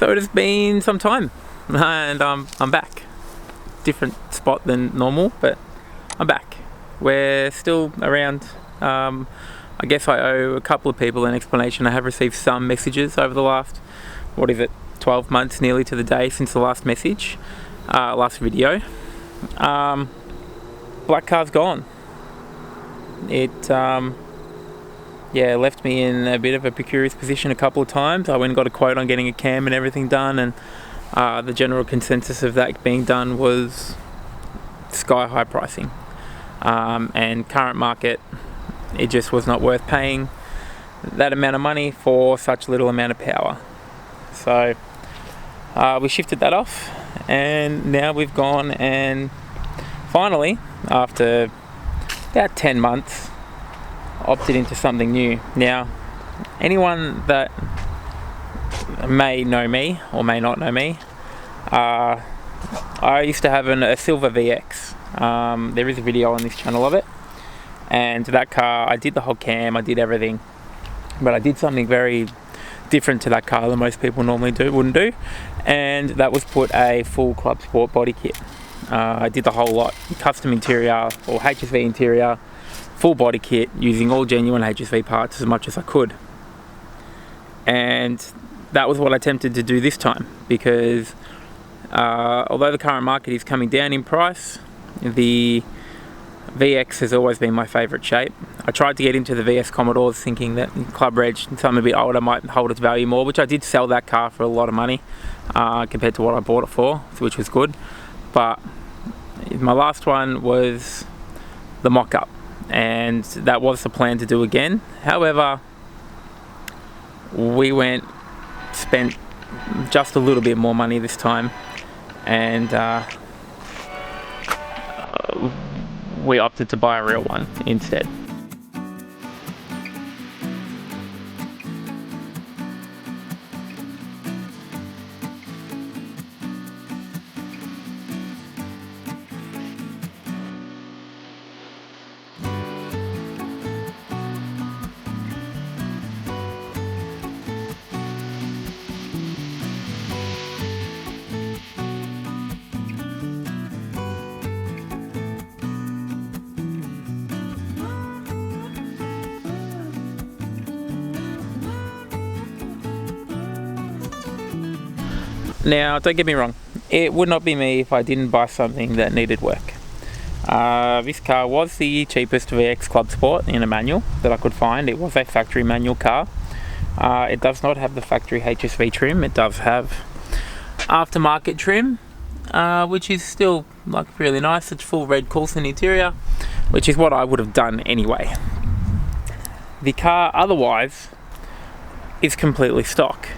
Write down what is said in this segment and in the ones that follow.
So it has been some time, and I'm back. Different spot than normal, but I'm back. We're still around. I guess I owe a couple of people an explanation. I have received some messages over the last, 12 months nearly to the day since the last message, last video. Black car's gone. It left me in a bit of a precarious position a couple of times. I went and got a quote on getting a cam and everything done, and the general consensus of that being done was sky high pricing, and current market, it just was not worth paying that amount of money for such little amount of power. So we shifted that off, and now we've gone and finally, after about 10 months, opted into something new. Now, anyone that may know me or may not know me, I used to have a silver VX. There is a video on this channel of it, and that car, I did the whole cam, I did everything, but I did something very different to that car that most people normally wouldn't do, and that was put a full Clubsport body kit. I did the whole lot, custom interior or HSV interior, full body kit, using all genuine HSV parts as much as I could. And that was what I attempted to do this time, because although the current market is coming down in price, the VX has always been my favourite shape. I tried to get into the VS Commodores thinking that Club Reg, something a bit older, might hold its value more, which I did sell that car for a lot of money compared to what I bought it for, which was good. But my last one was the mock-up, and that was the plan to do again. However, we spent just a little bit more money this time, and we opted to buy a real one instead. Now, don't get me wrong, it would not be me if I didn't buy something that needed work. This car was the cheapest VX Clubsport in a manual that I could find. It was a factory manual car. It does not have the factory HSV trim. It does have aftermarket trim, which is still really nice. It's full red Coulson interior, which is what I would have done anyway. The car otherwise is completely stock.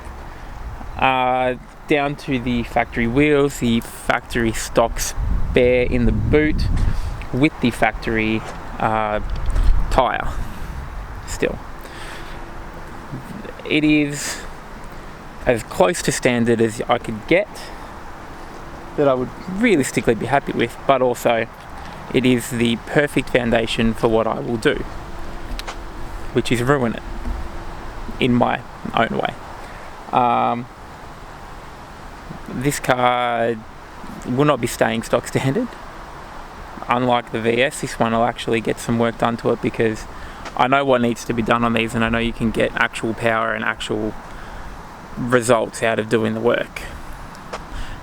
Down to the factory wheels, the factory stock spare in the boot, with the factory tyre still. It is as close to standard as I could get, that I would realistically be happy with, but also it is the perfect foundation for what I will do, which is ruin it in my own way. This car will not be staying stock standard. Unlike the VS, this one will actually get some work done to it, because I know what needs to be done on these, and I know you can get actual power and actual results out of doing the work.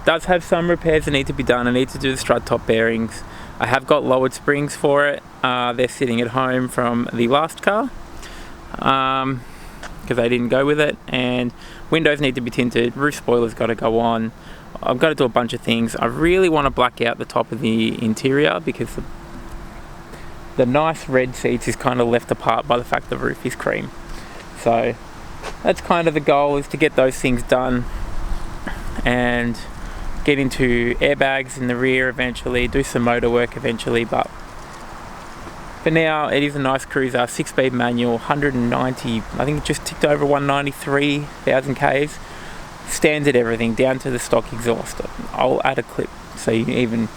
It does have some repairs that need to be done. I need to do the strut top bearings. I have got lowered springs for it. They're sitting at home from the last car, because they didn't go with it, and windows need to be tinted, roof spoiler's got to go on. I've got to do a bunch of things. I really want to black out the top of the interior, because the nice red seats is kind of left apart by the fact the roof is cream. So that's kind of the goal, is to get those things done and get into airbags in the rear eventually, do some motor work eventually. But for now, it is a nice cruiser, 6-speed manual, 190, I think it just ticked over 193,000 Ks. Standard everything, down to the stock exhaust. I'll add a clip so even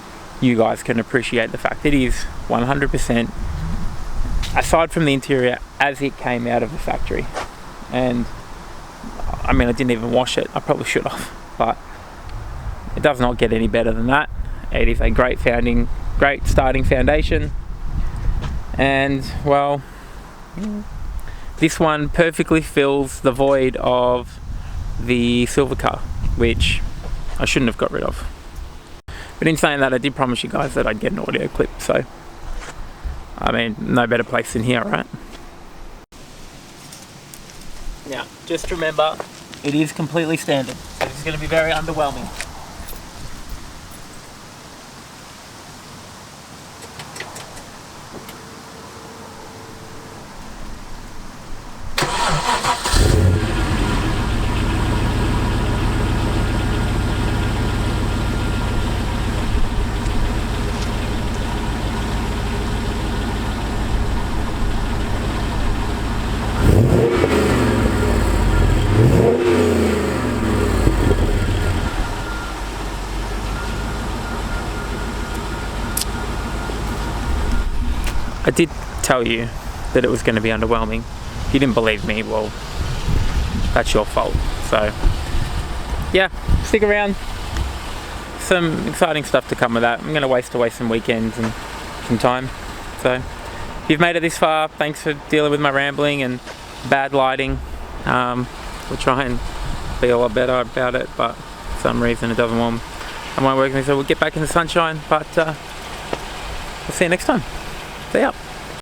you guys can appreciate the fact it is 100%, aside from the interior, as it came out of the factory. And I mean, I didn't even wash it. I probably should have, but it does not get any better than that. It is a great starting foundation, and well, this one perfectly fills the void of the silver car, which I shouldn't have got rid of. But in saying that, I did promise you guys that I'd get an audio clip, so I mean, no better place than here, right? Now, just remember, it is completely standard, so this is going to be very underwhelming. I did tell you that it was going to be underwhelming. If you didn't believe me, well, that's your fault. So, yeah, stick around. Some exciting stuff to come with that. I'm going to waste away some weekends and some time. So, if you've made it this far, thanks for dealing with my rambling and bad lighting. We'll try and be a lot better about it, but for some reason it won't work with me, so we'll get back in the sunshine. But we'll see you next time. See ya.